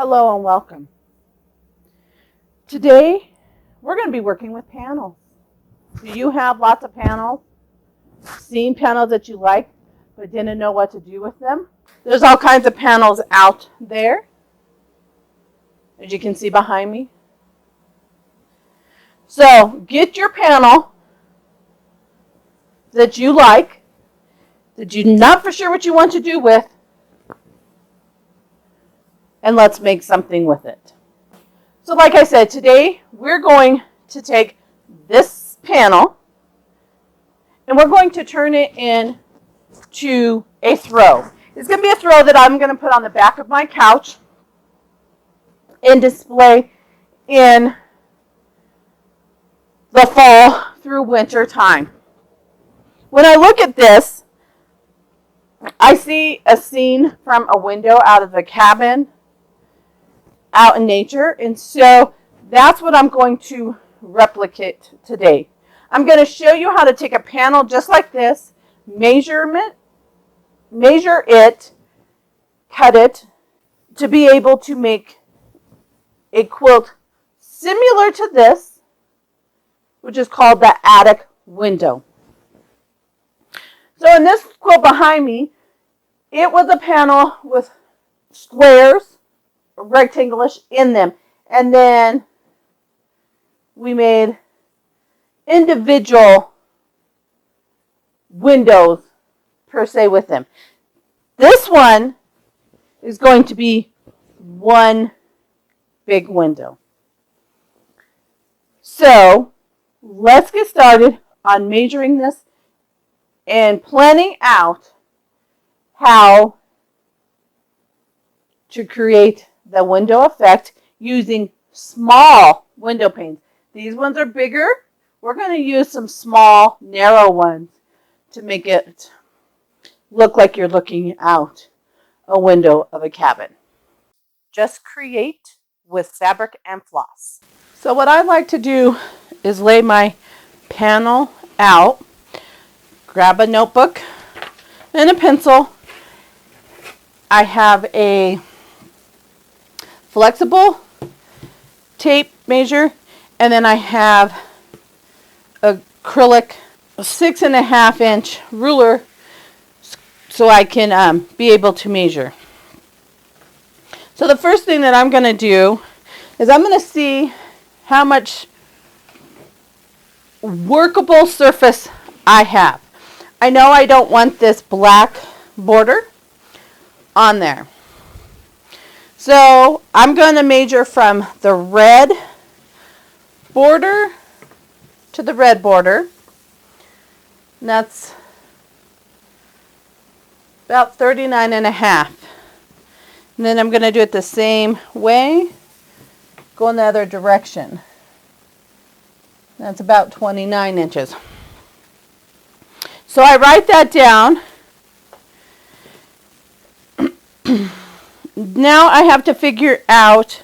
Hello and welcome. Today we're going to be working with panels. Do you have lots of panels? Seen panels that you like but didn't know what to do with them? There's all kinds of panels out there, as you can see behind me. So get your panel that you like, that you're not for sure what you want to do with, and let's make something with it. So like I said, today we're going to take this panel and we're going to turn it into a throw. It's going to be a throw that I'm going to put on the back of my couch and display in the fall through winter time. When I look at this, I see a scene from a window out of the cabin out in nature, and so that's what I'm going to replicate today. I'm going to show you how to take a panel just like this, measure it, cut it, to be able to make a quilt similar to this, which is called the attic window. So in this quilt behind me, it was a panel with squares, rectangleish in them, and then we made individual windows per se with them. This one is going to be one big window. So let's get started on measuring this and planning out how to create the window effect using small window panes. These ones are bigger. We're going to use some small, narrow ones to make it look like you're looking out a window of a cabin. Just create with fabric and floss. So what I like to do is lay my panel out, grab a notebook and a pencil. I have a flexible tape measure, and then I have acrylic 6.5 inch ruler so I can be able to measure. So the first thing that I'm going to do is I'm going to see how much workable surface I have. I know I don't want this black border on there. So I'm going to measure from the red border to the red border. And that's about 39.5. And then I'm going to do it the same way, go in the other direction. That's about 29 inches. So I write that down. Now I have to figure out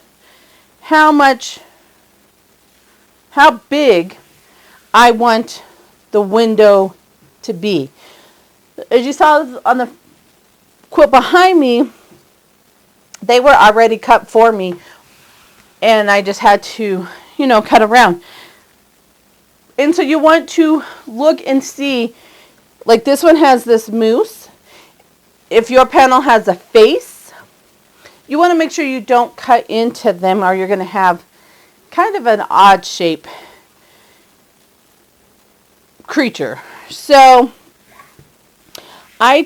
how big I want the window to be. As you saw on the quilt behind me, they were already cut for me, and I just had to, cut around. And so you want to look and see, like this one has this moose. If your panel has a face, you want to make sure you don't cut into them, or you're going to have kind of an odd shape creature. So I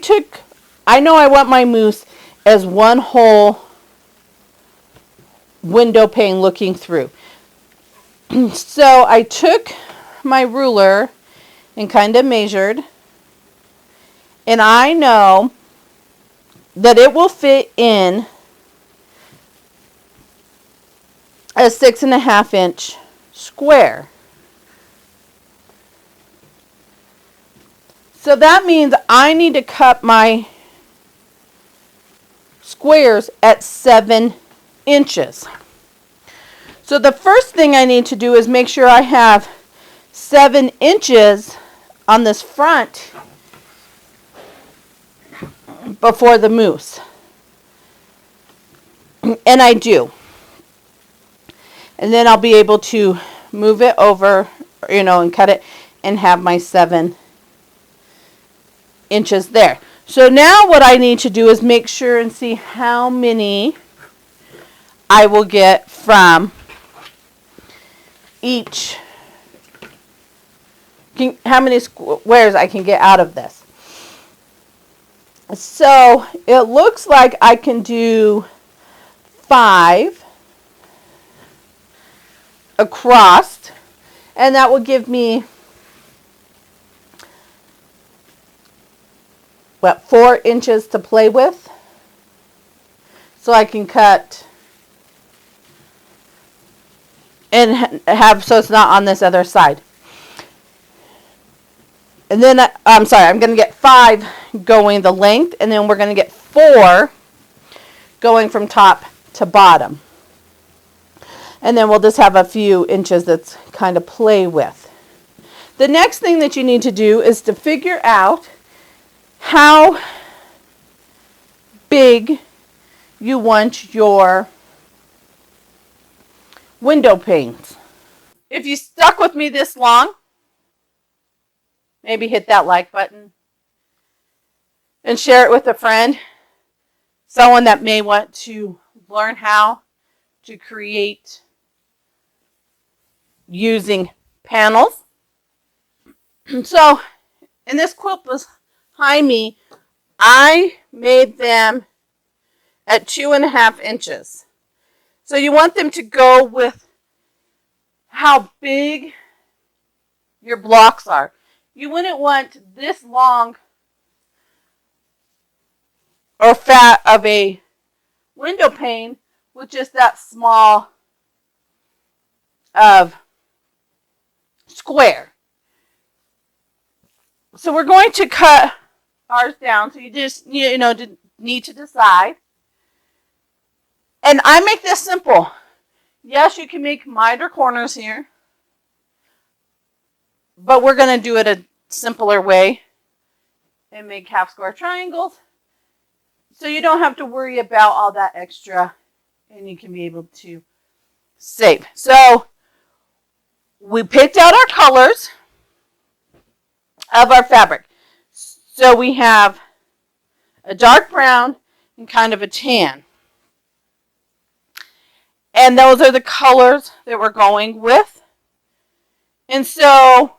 know I want my moose as one whole window pane looking through. So I took my ruler and kind of measured, and I know that it will fit in a 6.5 inch square. So that means I need to cut my squares at 7 inches. So the first thing I need to do is make sure I have 7 inches on this front before the moose. And I do. And then I'll be able to move it over, and cut it and have my 7 inches there. So now what I need to do is make sure and see how many I will get from each, how many squares I can get out of this. So it looks like I can do 5 across, and that will give me 4 inches to play with. So I can cut and have, so it's not on this other side. And then, I'm sorry, I'm going to get 5 going the length, and then we're going to get 4 going from top to bottom. And then we'll just have a few inches that's kind of play with. The next thing that you need to do is to figure out how big you want your window panes. If you stuck with me this long, maybe hit that like button and share it with a friend, someone that may want to learn how to create using panels. So in this quilt behind me, I made them at 2.5 inches. So you want them to go with how big your blocks are. You wouldn't want this long or fat of a window pane with just that small of square. So we're going to cut ours down. So you just need to decide. And I make this simple. Yes, you can make miter corners here, but we're going to do it a simpler way and make half square triangles. So you don't have to worry about all that extra, and you can be able to save. So we picked out our colors of our fabric. So we have a dark brown and kind of a tan. And those are the colors that we're going with. And so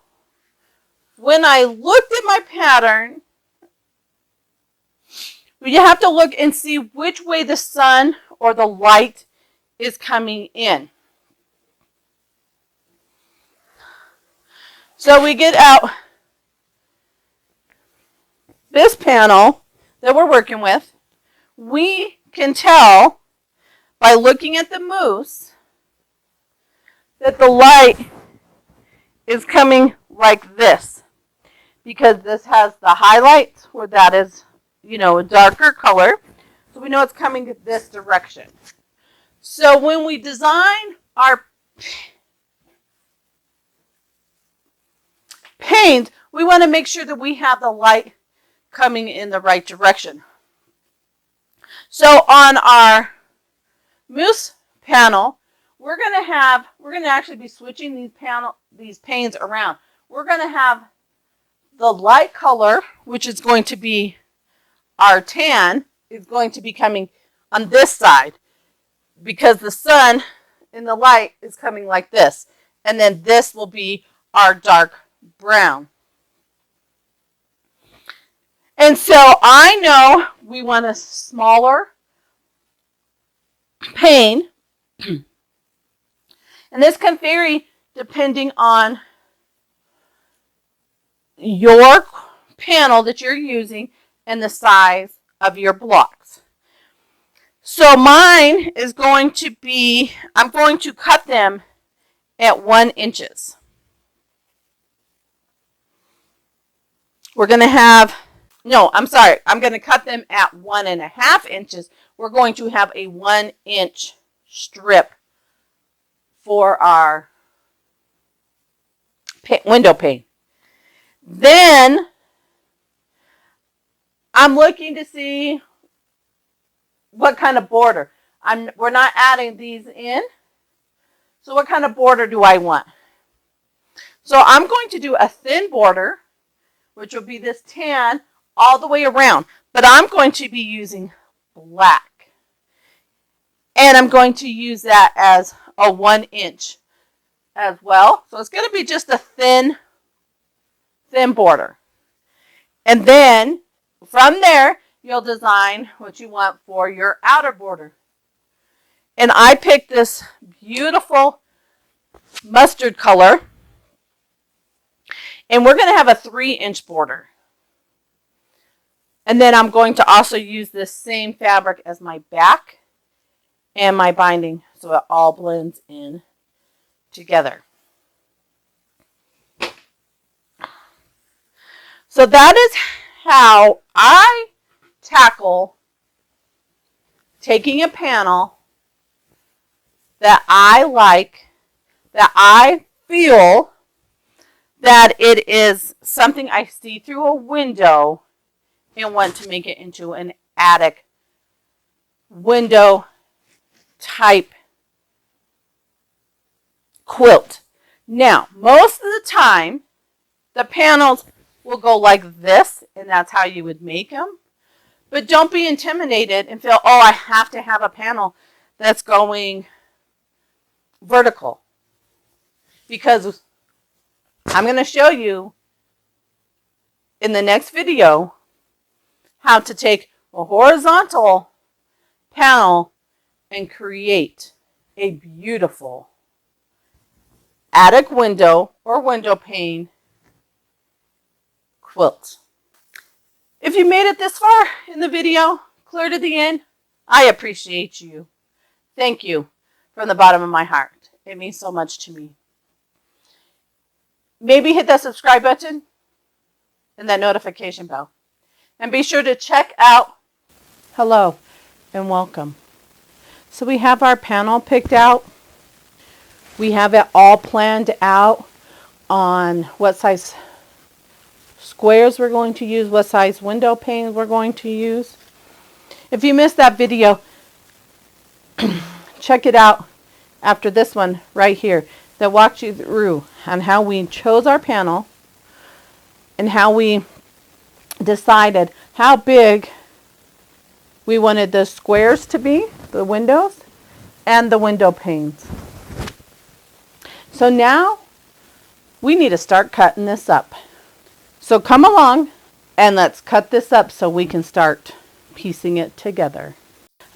when I looked at my pattern, you have to look and see which way the sun or the light is coming in. So we get out this panel that we're working with. We can tell by looking at the moose that the light is coming like this, because this has the highlights where that is, a darker color. So we know it's coming this direction. So when we design our paint, we want to make sure that we have the light coming in the right direction. So on our moose panel, we're going to actually be switching these panes around. We're going to have the light color, which is going to be our tan, is going to be coming on this side, because the sun in the light is coming like this. And then this will be our dark brown. And so I know we want a smaller pane. And this can vary depending on your panel that you're using and the size of your blocks. So mine is going to be, I'm going to cut them at 1 inches. We're going to have, no, I'm sorry, I'm going to cut them at 1.5 inches. We're going to have a 1 inch strip for our window pane. Then I'm looking to see what kind of border. We're not adding these in. So what kind of border do I want? So I'm going to do a thin border, which will be this tan all the way around. But I'm going to be using black. And I'm going to use that as a 1 inch as well. So it's going to be just a thin border. And then from there, you'll design what you want for your outer border. And I picked this beautiful mustard color. And we're going to have a 3-inch border. And then I'm going to also use this same fabric as my back and my binding so it all blends in together. So that is how I tackle taking a panel that I like, that I feel that it is something I see through a window and want to make it into an attic window type quilt. Now, most of the time, the panels will go like this, and that's how you would make them. But don't be intimidated and feel, oh, I have to have a panel that's going vertical. Because I'm going to show you in the next video how to take a horizontal panel and create a beautiful attic window or window pane quilt. If you made it this far in the video, clear to the end, I appreciate you. Thank you from the bottom of my heart. It means so much to me. Maybe hit that subscribe button and that notification bell. And be sure to check out, hello and welcome. So we have our panel picked out. We have it all planned out on what size squares we're going to use, what size window panes we're going to use. If you missed that video, check it out after this one right here that walks you through on how we chose our panel and how we decided how big we wanted the squares to be, the windows, and the window panes. So now we need to start cutting this up. So come along and let's cut this up so we can start piecing it together.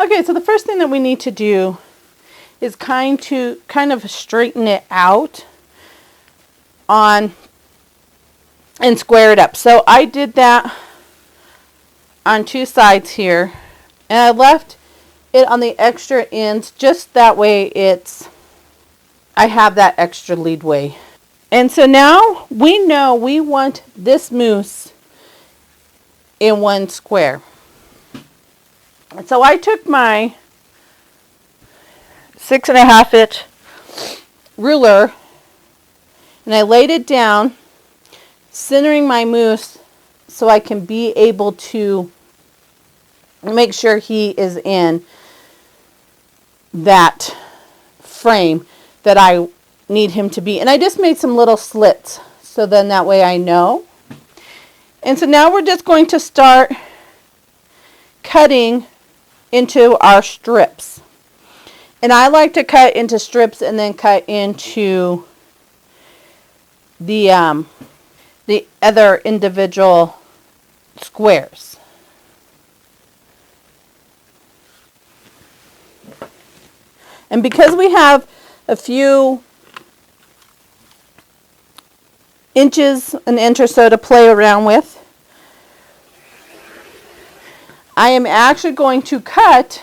Okay, so the first thing that we need to do is kind of straighten it out and square it up. So I did that on 2 sides here, and I left it on the extra ends just that way I have that extra leadway. And so now we know we want this mousse in 1 square. And so I took my 6.5 inch ruler and I laid it down, centering my mousse so I can be able to make sure he is in that frame that I need him to be. And I just made some little slits so then that way I know. And so now we're just going to start cutting into our strips. And I like to cut into strips and then cut into the other individual squares. And because we have a few inches, an inch or so to play around with, I am actually going to cut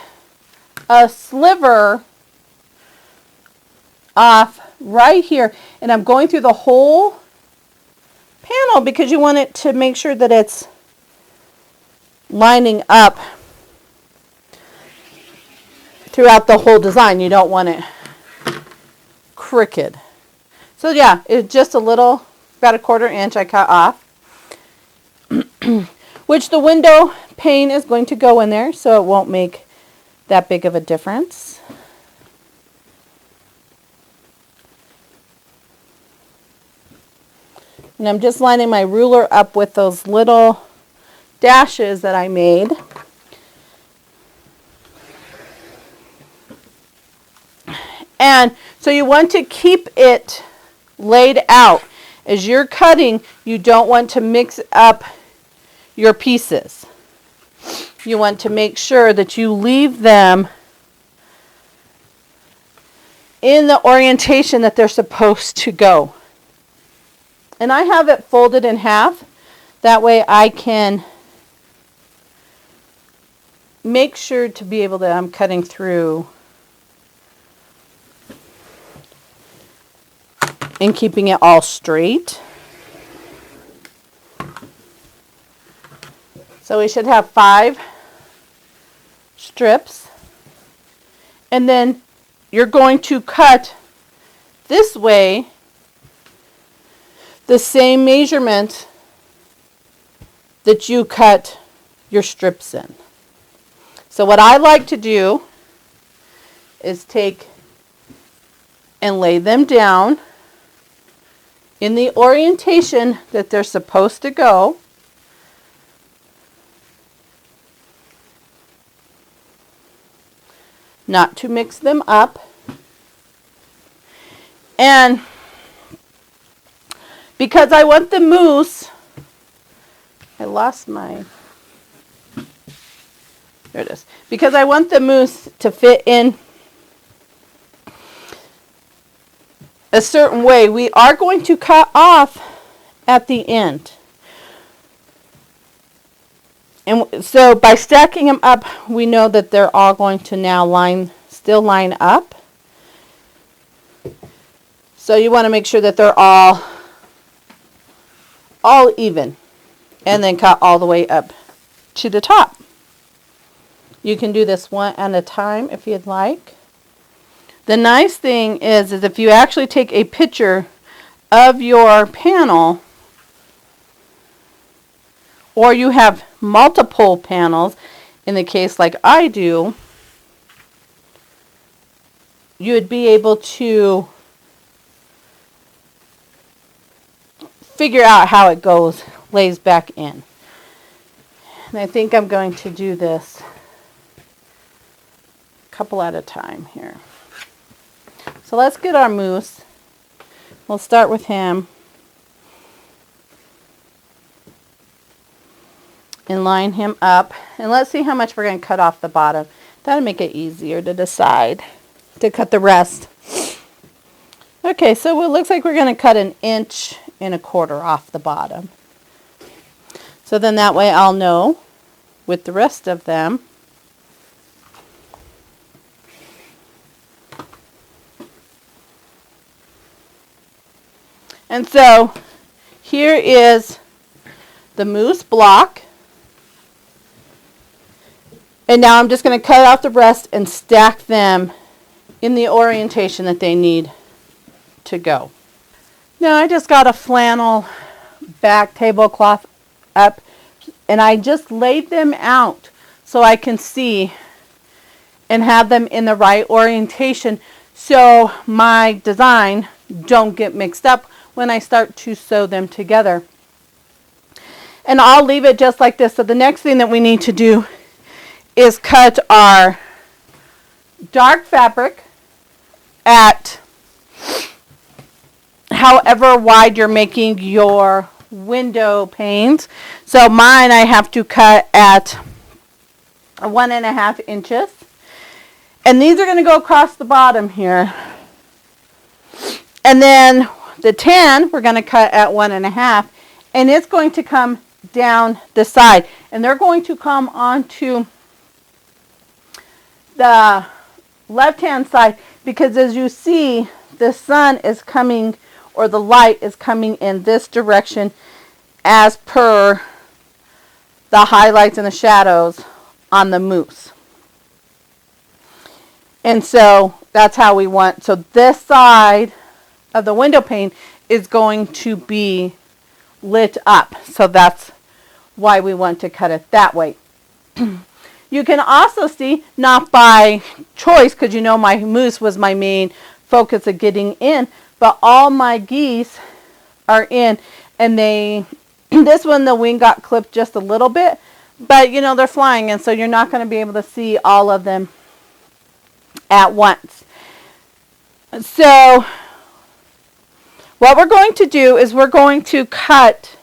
a sliver off right here, and I'm going through the whole panel because you want it to make sure that it's lining up throughout the whole design. You don't want it crooked. So yeah, it's just a little, about 1/4 inch I cut off, which the window pane is going to go in there so it won't make that big of a difference. And I'm just lining my ruler up with those little dashes that I made. And so you want to keep it laid out. As you're cutting, you don't want to mix up your pieces. You want to make sure that you leave them in the orientation that they're supposed to go. And I have it folded in half. That way I can make sure to be able to, I'm cutting through and keeping it all straight. So we should have 5 strips. And then you're going to cut this way the same measurement that you cut your strips in. So what I like to do is take and lay them down in the orientation that they're supposed to go. Not to mix them up. And because I want the mousse, I lost my, there it is. Because I want the mousse to fit in a certain way, we are going to cut off at the end. And so by stacking them up, we know that they're all going to now still line up. So you want to make sure that they're all even, and then cut all the way up to the top. You can do this one at a time if you'd like. The nice thing is if you actually take a picture of your panel, or you have multiple panels, in the case like I do, you would be able to figure out how it lays back in. And I think I'm going to do this a couple at a time here. So let's get our mousse. We'll start with him. And line him up. And let's see how much we're going to cut off the bottom. That'll make it easier to decide to cut the rest. Okay, so it looks like we're going to cut 1.25 inches off the bottom. So then that way I'll know with the rest of them. And so here is the mousse block. And now I'm just going to cut out the rest and stack them in the orientation that they need to go. Now I just got a flannel back tablecloth up, and I just laid them out so I can see and have them in the right orientation so my design don't get mixed up when I start to sew them together. And I'll leave it just like this. So the next thing that we need to do is cut our dark fabric at however wide you're making your window panes. So mine I have to cut at 1.5 inches. And these are going to go across the bottom here. And then the tan we're going to cut at 1.5, and it's going to come down the side. And they're going to come onto the left-hand side, because as you see, the sun is coming, or the light is coming in this direction as per the highlights and the shadows on the mousse. And so that's how we want. So this side of the window pane is going to be lit up. So that's why we want to cut it that way. You can also see, not by choice, because you know my moose was my main focus of getting in, but all my geese are in, and they, this one, the wing got clipped just a little bit, but you know, they're flying, and so you're not going to be able to see all of them at once. So what we're going to do is we're going to cut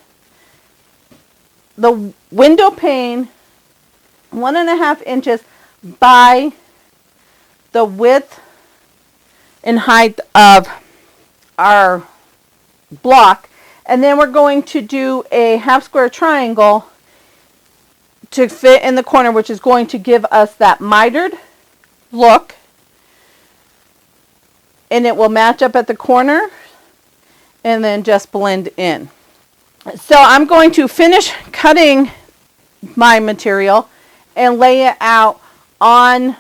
the window pane 1.5 inches by the width and height of our block, and then we're going to do a half square triangle to fit in the corner, which is going to give us that mitered look, and it will match up at the corner and then just blend in. So I'm going to finish cutting my material and lay it out on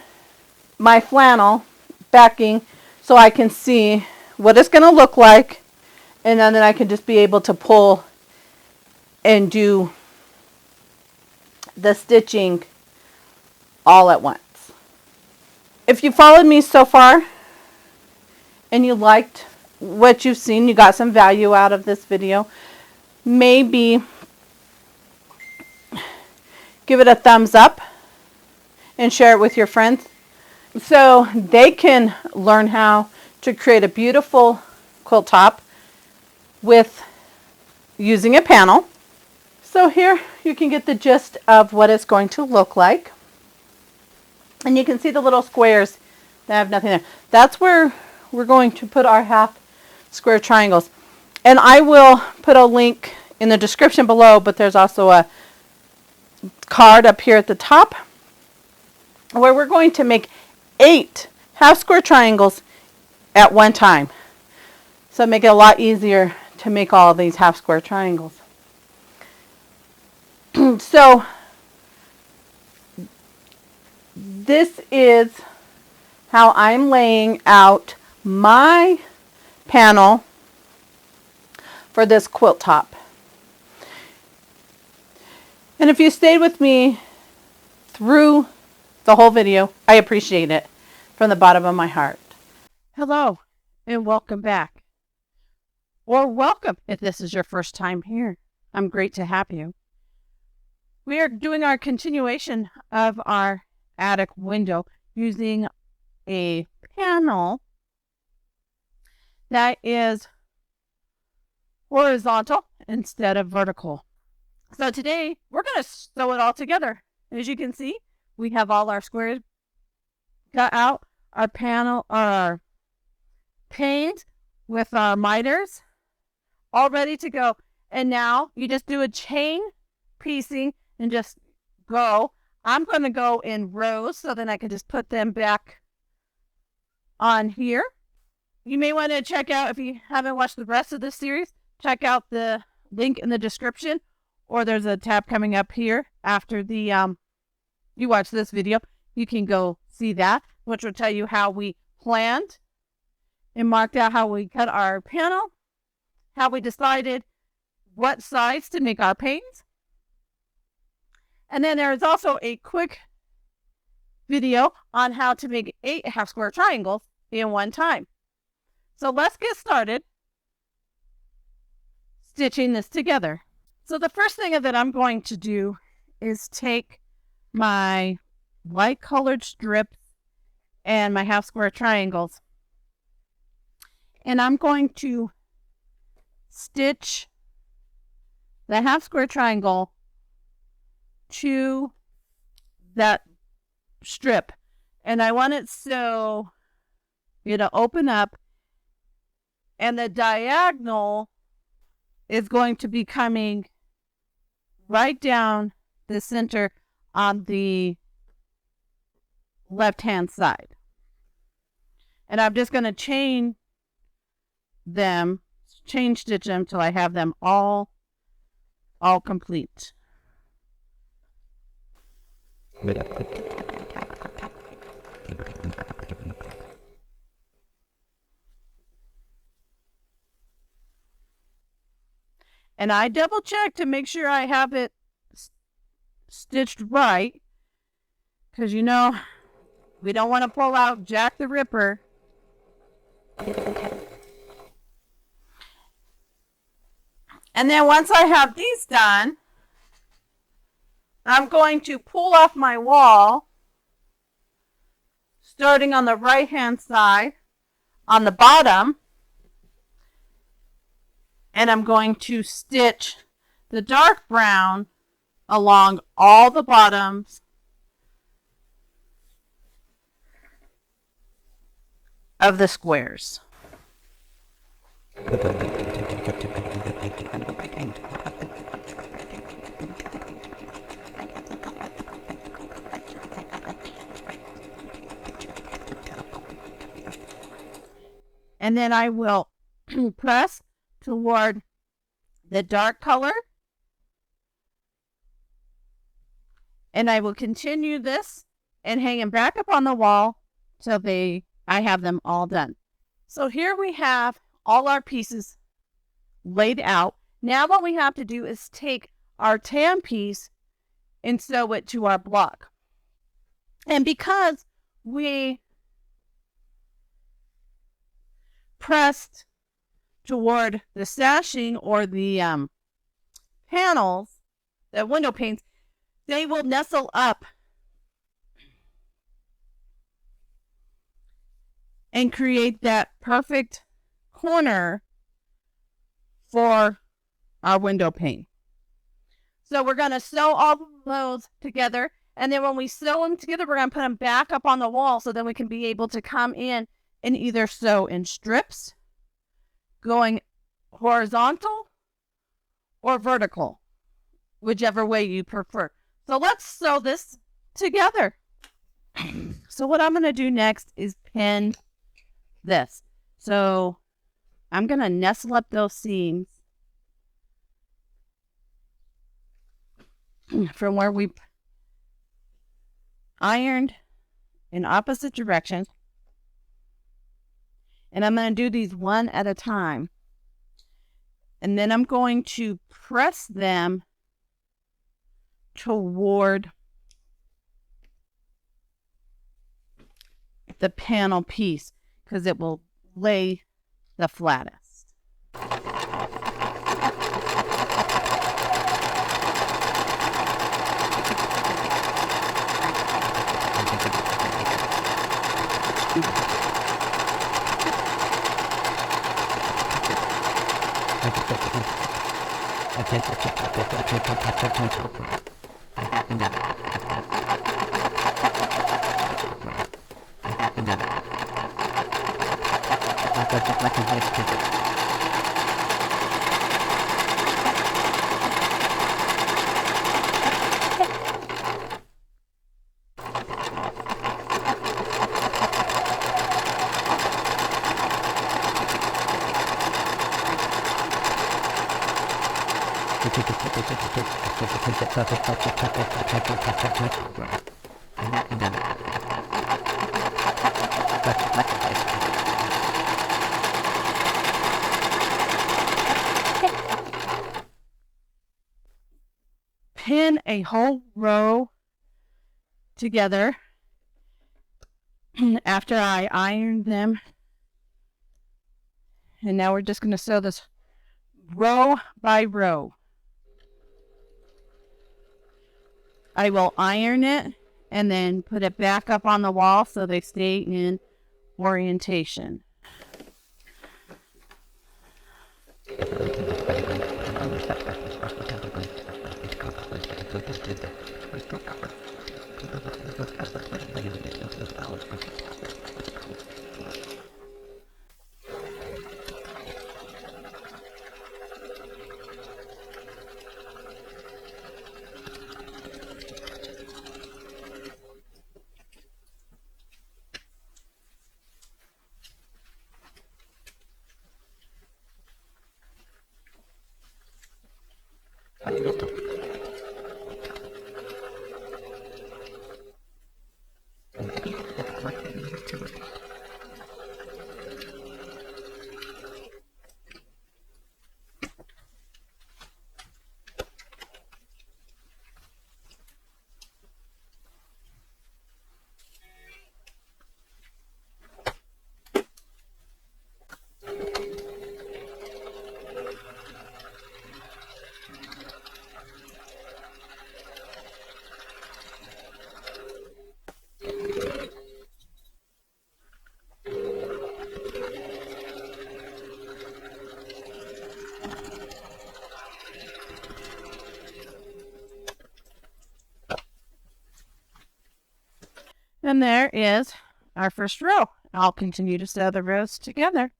my flannel backing so I can see what it's going to look like, and then I can just be able to pull and do the stitching all at once. If you followed me so far and you liked what you've seen, you got some value out of this video, maybe give it a thumbs up and share it with your friends so they can learn how to create a beautiful quilt top with using a panel. So here you can get the gist of what it's going to look like. And you can see the little squares that have nothing there. That's where we're going to put our half square triangles. And I will put a link in the description below, but there's also a card up here at the top where we're going to make 8 half square triangles at one time. So make it a lot easier to make all of these half square triangles. So this is how I'm laying out my panel for this quilt top. And if you stayed with me through the whole video, I appreciate it from the bottom of my heart. Hello and welcome back. Or welcome if this is your first time here. I'm great to have you. We are doing our continuation of our attic window using a panel that is horizontal instead of vertical. So today we're going to sew it all together. As you can see, we have all our squares cut out, our panel, our paint with our miters all ready to go. And now you just do a chain piecing and just go. I'm going to go in rows so then I can just put them back on here. You may want to check out, if you haven't watched the rest of this series, check out the link in the description, or there's a tab coming up here after the you watch this video. You can go see that, which will tell you how we planned and marked out how we cut our panel, how we decided what size to make our panes. And then there is also a quick video on how to make 8 half square triangles in one time. So let's get started stitching this together. So the first thing that I'm going to do is take my white colored strips and my half square triangles, and I'm going to stitch the half square triangle to that strip, and I want it so it'll open up and the diagonal is going to be coming right down the center on the left hand side. And I'm just going to chain stitch them till I have them all complete. And I double check to make sure I have it stitched right. Because you know, we don't want to pull out Jack the Ripper. And then once I have these done, I'm going to pull off my wall, starting on the right-hand side, on the bottom, and I'm going to stitch the dark brown along all the bottoms of the squares. And then I will press toward the dark color. And I will continue this and hang them back up on the wall till I have them all done. So here we have all our pieces laid out. Now what we have to do is take our tan piece and sew it to our block. And because we pressed toward the sashing or the panels, the window panes, they will nestle up and create that perfect corner for our window pane. So we're going to sew all of those together. And then when we sew them together, we're going to put them back up on the wall so then we can be able to come in and either sew in strips, going horizontal or vertical, whichever way you prefer. So let's sew this together. So what I'm going to do next is pin this. So I'm going to nestle up those seams from where we ironed in opposite directions. And I'm going to do these one at a time. And then I'm going to press them toward the panel piece because it will lay the flattest. Pin a whole row together after I ironed them. And now we're just going to sew this row by row. I will iron it and then put it back up on the wall so they stay in orientation. And there is our first row. I'll continue to sew the rows together.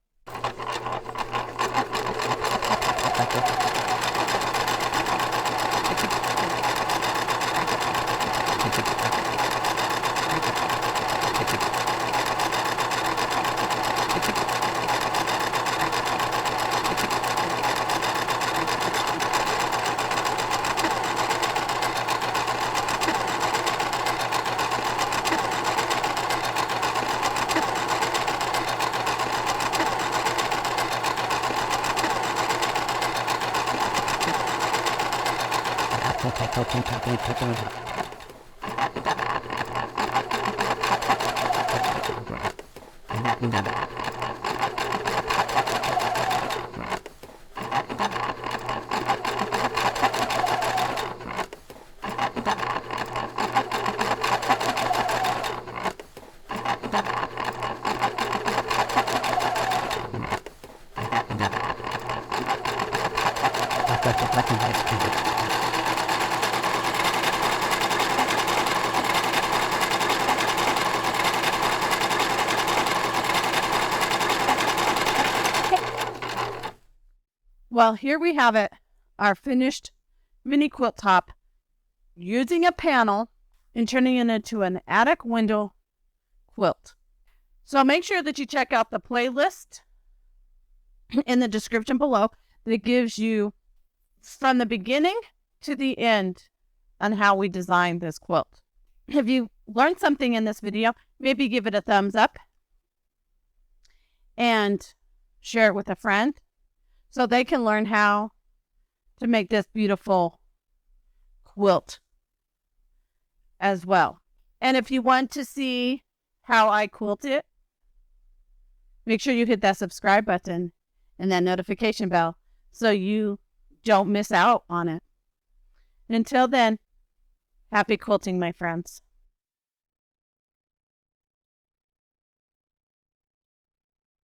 Well, here we have it, our finished mini quilt top, using a panel and turning it into an attic window quilt. So make sure that you check out the playlist in the description below that gives you from the beginning to the end on how we designed this quilt. If you learned something in this video, maybe give it a thumbs up and share it with a friend so they can learn how to make this beautiful quilt as well. And if you want to see how I quilt it, make sure you hit that subscribe button and that notification bell so you don't miss out on it. Until then, happy quilting, my friends.